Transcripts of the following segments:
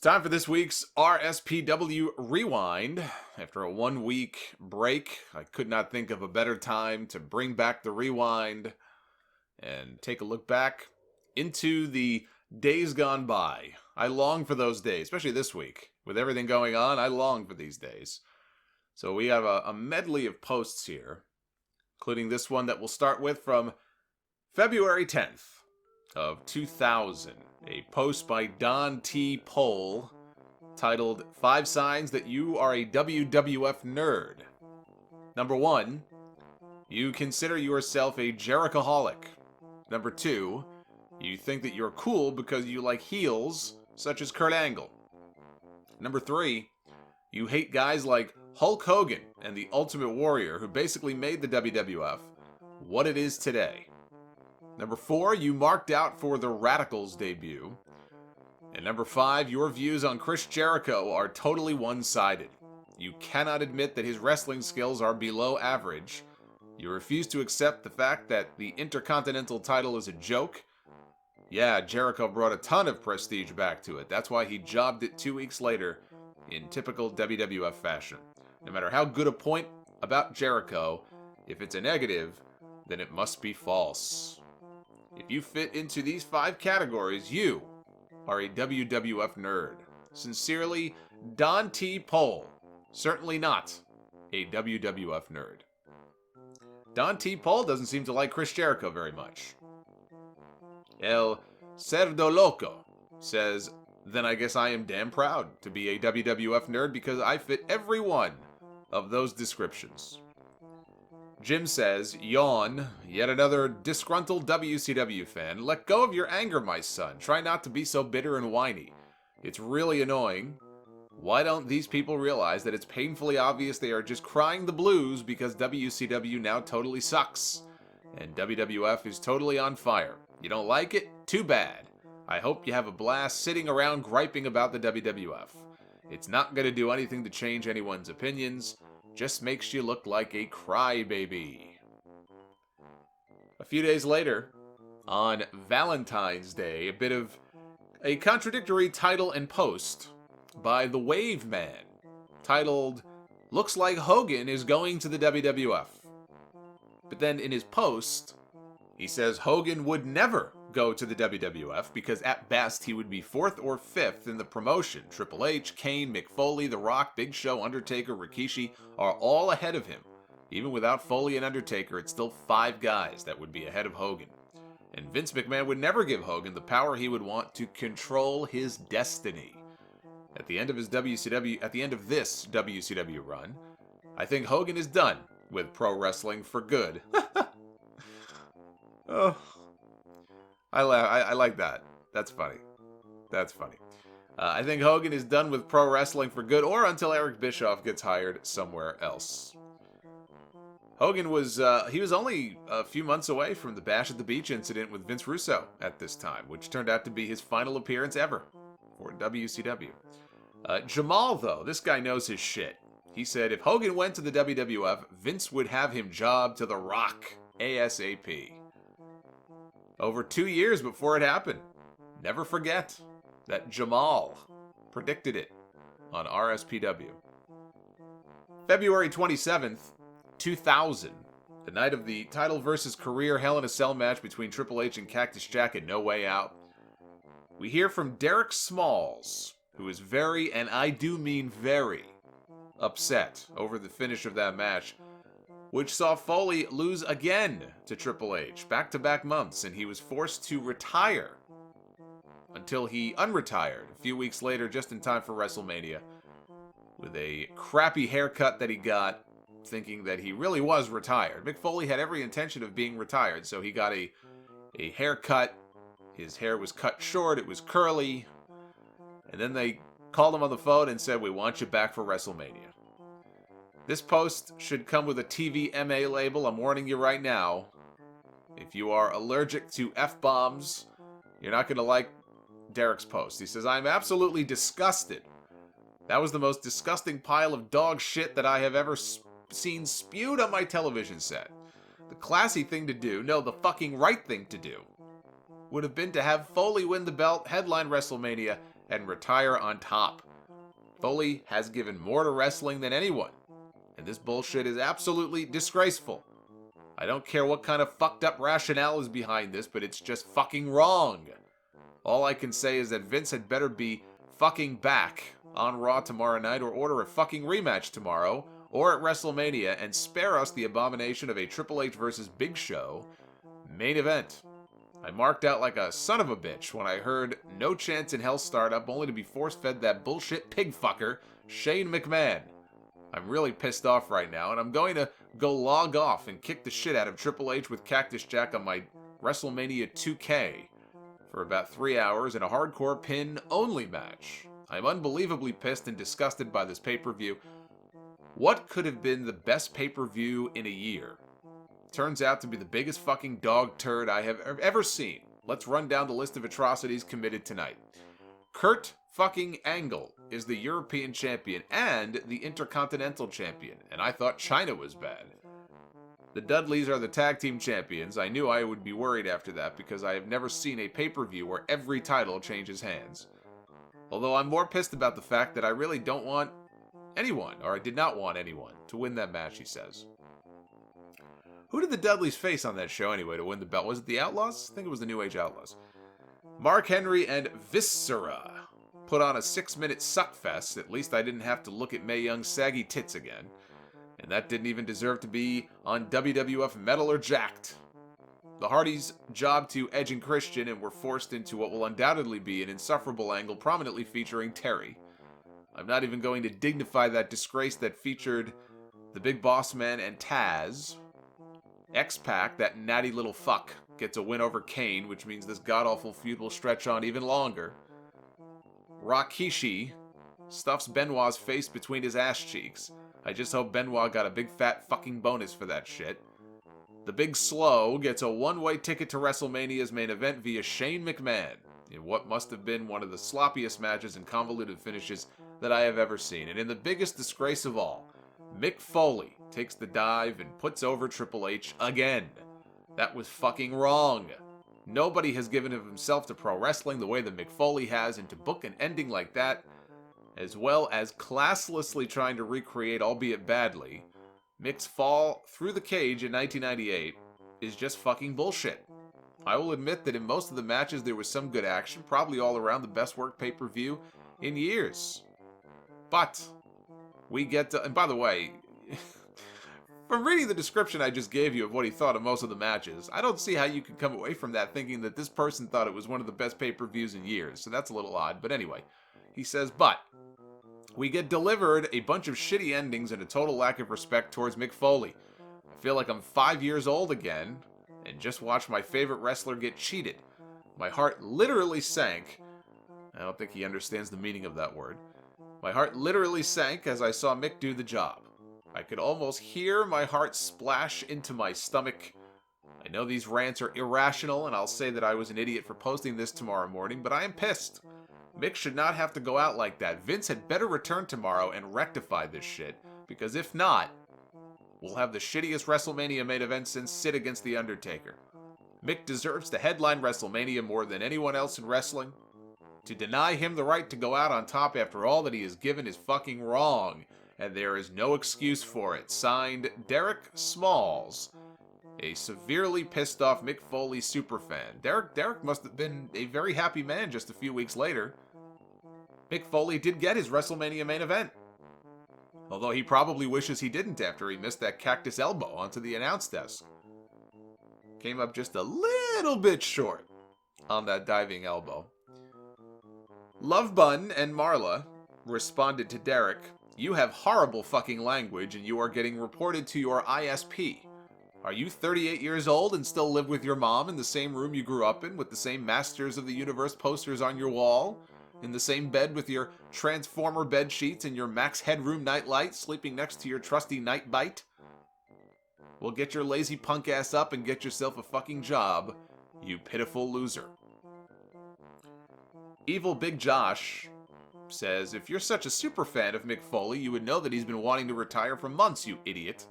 time for this week's RSPW Rewind. After a 1-week break, I could not think of a better time to bring back the Rewind and take a look back into the days gone by. I long for those days, especially this week. With everything going on, I long for these days. So we have a medley of posts here, including this one that we'll start with from February 10th of 2000. A post by Don T. Pohl titled 5 Signs That You Are a WWF Nerd. Number 1, you consider yourself a Jerichoholic. Number 2, you think that you're cool because you like heels, such as Kurt Angle. Number 3, you hate guys like Hulk Hogan and the Ultimate Warrior, who basically made the WWF what it is today. Number 4, you marked out for the Radicals debut. And number 5, your views on Chris Jericho are totally one-sided. You cannot admit that his wrestling skills are below average. You refuse to accept the fact that the Intercontinental title is a joke. Yeah, Jericho brought a ton of prestige back to it. That's why he jobbed it 2 weeks later in typical WWF fashion. No matter how good a point about Jericho, if it's a negative, then it must be false. If you fit into these 5 categories, you are a WWF nerd. Sincerely, Don T. Pohl. Certainly not a WWF nerd. Don T. Pohl doesn't seem to like Chris Jericho very much. El Cerdo Loco says, then I guess I am damn proud to be a WWF nerd because I fit every one of those descriptions. Jim says, yawn, yet another disgruntled WCW fan. Let go of your anger, my son. Try not to be so bitter and whiny. It's really annoying. Why don't these people realize that it's painfully obvious they are just crying the blues because WCW now totally sucks, and WWF is totally on fire? You don't like it? Too bad. I hope you have a blast sitting around griping about the WWF. It's not going to do anything to change anyone's opinions. Just makes you look like a crybaby. A few days later, on Valentine's Day, a bit of a contradictory title and post by The Wave Man, titled, Looks Like Hogan is Going to the WWF. But then in his post, he says Hogan would never go to the WWF because at best he would be 4th or 5th in the promotion. Triple H, Kane, Mick Foley, The Rock, Big Show, Undertaker, Rikishi are all ahead of him. Even without Foley and Undertaker, it's still 5 guys that would be ahead of Hogan. And Vince McMahon would never give Hogan the power he would want to control his destiny. At the end of this WCW run, I think Hogan is done with pro wrestling for good. Oh. I like that. That's funny. I think Hogan is done with pro wrestling for good, or until Eric Bischoff gets hired somewhere else. Hogan was only a few months away from the Bash at the Beach incident with Vince Russo at this time, which turned out to be his final appearance ever for WCW. Jamal, though, this guy knows his shit. He said if Hogan went to the WWF, Vince would have him jobbed to The Rock ASAP. Over 2 years before it happened. Never forget that Jamal predicted it on RSPW. February 27th, 2000, the night of the title versus career Hell in a Cell match between Triple H and Cactus Jack at No Way Out. We hear from Derek Smalls, who is very, and I do mean very, upset over the finish of that match, which saw Foley lose again to Triple H, back-to-back months, and he was forced to retire until he unretired a few weeks later, just in time for WrestleMania, with a crappy haircut that he got, thinking that he really was retired. Mick Foley had every intention of being retired, so he got a haircut. His hair was cut short, it was curly, and then they called him on the phone and said, we want you back for WrestleMania. This post should come with a TVMA label. I'm warning you right now. If you are allergic to F-bombs, you're not going to like Derek's post. He says, I'm absolutely disgusted. That was the most disgusting pile of dog shit that I have ever seen spewed on my television set. The classy thing to do, no, the fucking right thing to do, would have been to have Foley win the belt, headline WrestleMania, and retire on top. Foley has given more to wrestling than anyone, and this bullshit is absolutely disgraceful. I don't care what kind of fucked up rationale is behind this, but it's just fucking wrong. All I can say is that Vince had better be fucking back on Raw tomorrow night, or order a fucking rematch tomorrow, or at WrestleMania, and spare us the abomination of a Triple H versus Big Show main event. I marked out like a son of a bitch when I heard No Chance in Hell startup, only to be force-fed that bullshit pig fucker, Shane McMahon. I'm really pissed off right now, and I'm going to go log off and kick the shit out of Triple H with Cactus Jack on my WrestleMania 2K for about 3 hours in a hardcore pin-only match. I'm unbelievably pissed and disgusted by this pay-per-view. What could have been the best pay-per-view in a year turns out to be the biggest fucking dog turd I have ever seen. Let's run down the list of atrocities committed tonight. Kurt fucking Angle is the European champion and the Intercontinental champion, and I thought China was bad. The Dudleys are the tag team champions. I knew I would be worried after that because I have never seen a pay-per-view where every title changes hands. Although I'm more pissed about the fact that I really don't want anyone, or I did not want anyone, to win that match, he says. Who did the Dudleys face on that show anyway to win the belt? Was it the Outlaws? I think it was the New Age Outlaws. Mark Henry and Viscera put on a 6-minute suckfest. At least I didn't have to look at Mae Young's saggy tits again. And that didn't even deserve to be on WWF Metal or Jacked. The Hardys jobbed to Edge and Christian and were forced into what will undoubtedly be an insufferable angle prominently featuring Terry. I'm not even going to dignify that disgrace that featured the Big Boss Man and Taz. X-Pac, that natty little fuck, gets a win over Kane, which means this god-awful feud will stretch on even longer. Rikishi stuffs Benoit's face between his ass cheeks. I just hope Benoit got a big fat fucking bonus for that shit. The Big Slow gets a one-way ticket to WrestleMania's main event via Shane McMahon, in what must have been one of the sloppiest matches and convoluted finishes that I have ever seen. And in the biggest disgrace of all, Mick Foley takes the dive and puts over Triple H again. That was fucking wrong. Nobody has given of himself to pro wrestling the way that Mick Foley has, and to book an ending like that, as well as classlessly trying to recreate, albeit badly, Mick's fall through the cage in 1998 is just fucking bullshit. I will admit that in most of the matches there was some good action, probably all around the best work pay-per-view in years. But we get to, and by the way, from reading the description I just gave you of what he thought of most of the matches, I don't see how you could come away from that thinking that this person thought it was one of the best pay-per-views in years, so that's a little odd. But anyway, he says, but we get delivered a bunch of shitty endings and a total lack of respect towards Mick Foley. I feel like I'm 5 years old again and just watched my favorite wrestler get cheated. My heart literally sank. I don't think he understands the meaning of that word. My heart literally sank as I saw Mick do the job. I could almost hear my heart splash into my stomach. I know these rants are irrational, and I'll say that I was an idiot for posting this tomorrow morning, but I am pissed. Mick should not have to go out like that. Vince had better return tomorrow and rectify this shit, because if not, we'll have the shittiest WrestleMania main event since Sid against The Undertaker. Mick deserves to headline WrestleMania more than anyone else in wrestling. To deny him the right to go out on top after all that he has given is fucking wrong, and there is no excuse for it. Signed, Derek Smalls, a severely pissed off Mick Foley superfan. Derek must have been a very happy man just a few weeks later. Mick Foley did get his WrestleMania main event, although he probably wishes he didn't after he missed that cactus elbow onto the announce desk. Came up just a little bit short on that diving elbow. Love Bun and Marla responded to Derek, "You have horrible fucking language and you are getting reported to your ISP. Are you 38 years old and still live with your mom in the same room you grew up in with the same Masters of the Universe posters on your wall? In the same bed with your Transformer bed sheets and your Max Headroom nightlight sleeping next to your trusty Nightbite? Well, get your lazy punk ass up and get yourself a fucking job, you pitiful loser." Evil Big Josh says, "If you're such a super fan of Mick Foley, you would know that he's been wanting to retire for months, you idiot.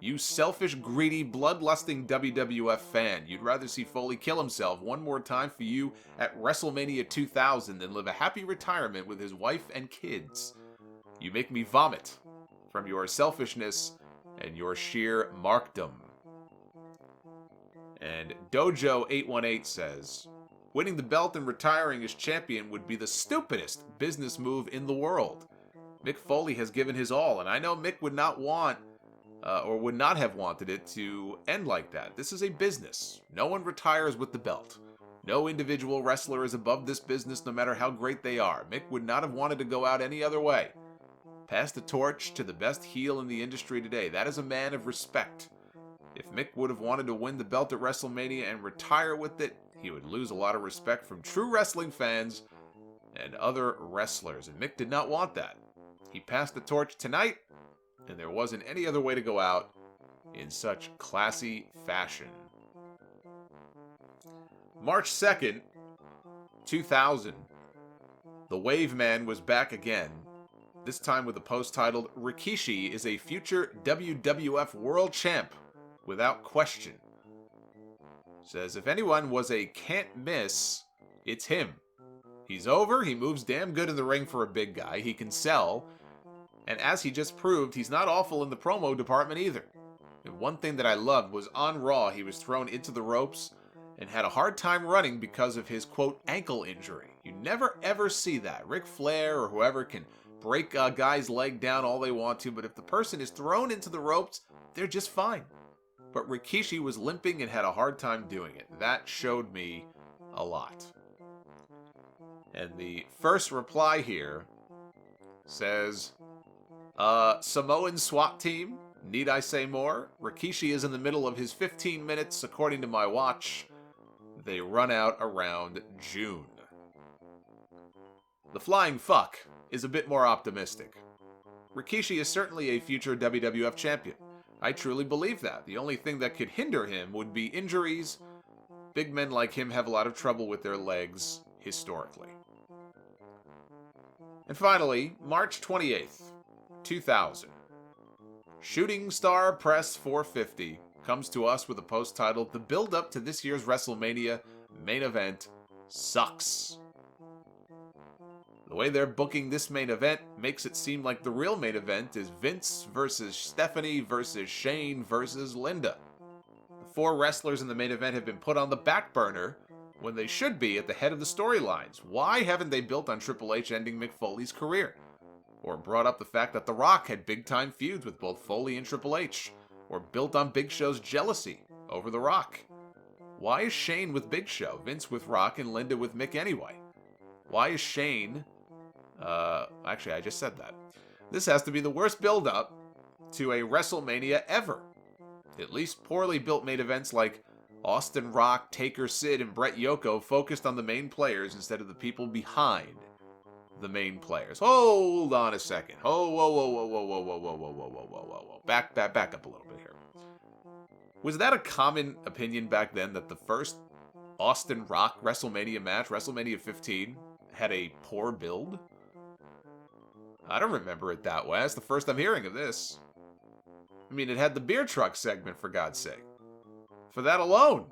You selfish, greedy, bloodlusting WWF fan. You'd rather see Foley kill himself one more time for you at WrestleMania 2000 than live a happy retirement with his wife and kids. You make me vomit from your selfishness and your sheer markdom. And Dojo818 says, winning the belt and retiring as champion would be the stupidest business move in the world. Mick Foley has given his all, and I know Mick would not want or would not have wanted it to end like that. This is a business. No one retires with the belt. No individual wrestler is above this business no matter how great they are. Mick would not have wanted to go out any other way. Pass the torch to the best heel in the industry today. That is a man of respect. If Mick would have wanted to win the belt at WrestleMania and retire with it, he would lose a lot of respect from true wrestling fans and other wrestlers. And Mick did not want that. He passed the torch tonight, and there wasn't any other way to go out in such classy fashion. March 2nd, 2000, the Wave Man was back again, this time with a post titled, Rikishi is a future WWF World Champ, without question. Says, if anyone was a can't miss, it's him. He's over, he moves damn good in the ring for a big guy, he can sell, and as he just proved, he's not awful in the promo department either. And one thing that I loved was on Raw, he was thrown into the ropes and had a hard time running because of his, quote, ankle injury. You never ever see that. Ric Flair or whoever can break a guy's leg down all they want to, but if the person is thrown into the ropes, they're just fine. But Rikishi was limping and had a hard time doing it. That showed me a lot. And the first reply here says, Samoan SWAT team, need I say more? Rikishi is in the middle of his 15 minutes, according to my watch. They run out around June. The Flying Fuck is a bit more optimistic. Rikishi is certainly a future WWF champion. I truly believe that. The only thing that could hinder him would be injuries. Big men like him have a lot of trouble with their legs, historically. And finally, March 28th, 2000. Shooting Star Press 450 comes to us with a post titled, The build-up to this year's WrestleMania main event sucks. The way they're booking this main event makes it seem like the real main event is Vince versus Stephanie versus Shane versus Linda. The four wrestlers in the main event have been put on the back burner when they should be at the head of the storylines. Why haven't they built on Triple H ending Mick Foley's career? Or brought up the fact that The Rock had big-time feuds with both Foley and Triple H? Or built on Big Show's jealousy over The Rock? Why is Shane with Big Show, Vince with Rock, and Linda with Mick anyway? Why is Shane... Actually, I just said that. This has to be the worst build-up to a WrestleMania ever. At least poorly built main events like Austin Rock, Taker Sid, and Bret Yoko focused on the main players instead of the people behind the main players. Hold on a second. Oh, whoa. Back up a little bit here. Was that a common opinion back then that the first Austin Rock WrestleMania match, WrestleMania 15, had a poor build? I don't remember it that way. That's the first I'm hearing of this. I mean, it had the beer truck segment, for God's sake. For that alone,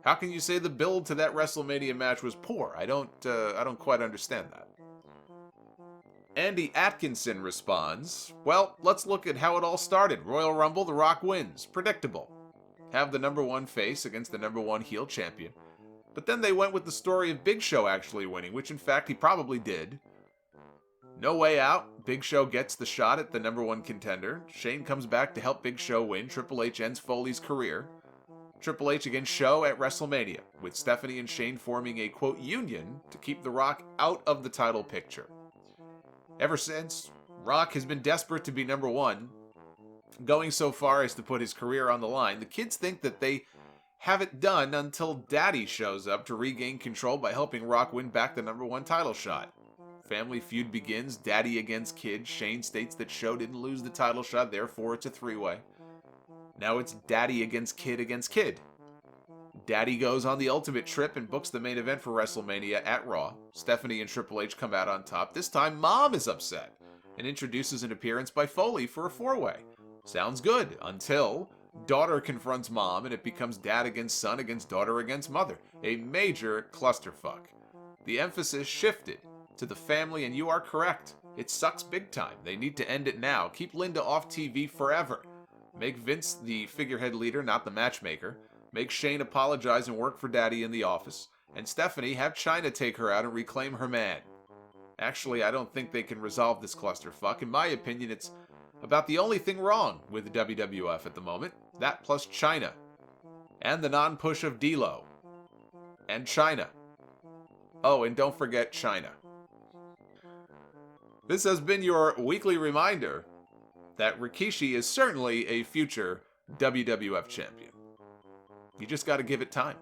how can you say the build to that WrestleMania match was poor? I don't quite understand that. Andy Atkinson responds, well, let's look at how it all started. Royal Rumble, The Rock wins. Predictable. Have the number one face against the number one heel champion. But then they went with the story of Big Show actually winning, which in fact he probably did. No Way Out, Big Show gets the shot at the number one contender. Shane comes back to help Big Show win. Triple H ends Foley's career. Triple H against Show at WrestleMania, with Stephanie and Shane forming a, quote, union to keep The Rock out of the title picture. Ever since, Rock has been desperate to be number one, going so far as to put his career on the line. The kids think that they have it done until Daddy shows up to regain control by helping Rock win back the number one title shot. Family feud begins, Daddy against Kid. Shane states that Show didn't lose the title shot, therefore it's a three-way. Now it's Daddy against Kid. Daddy goes on the ultimate trip and books the main event for WrestleMania at Raw. Stephanie and Triple H come out on top. This time, Mom is upset and introduces an appearance by Foley for a four-way. Sounds good, until daughter confronts mom and it becomes dad against son against daughter against mother. A major clusterfuck. The emphasis shifted to the family, and you are correct. It sucks big time. They need to end it now. Keep Linda off TV forever. Make Vince the figurehead leader, not the matchmaker. Make Shane apologize and work for Daddy in the office. And Stephanie, have Chyna take her out and reclaim her man. Actually, I don't think they can resolve this clusterfuck. In my opinion, it's about the only thing wrong with WWF at the moment. That plus Chyna. And the non-push of D'Lo. And Chyna. Oh, and don't forget Chyna. This has been your weekly reminder that Rikishi is certainly a future WWF champion. You just gotta give it time.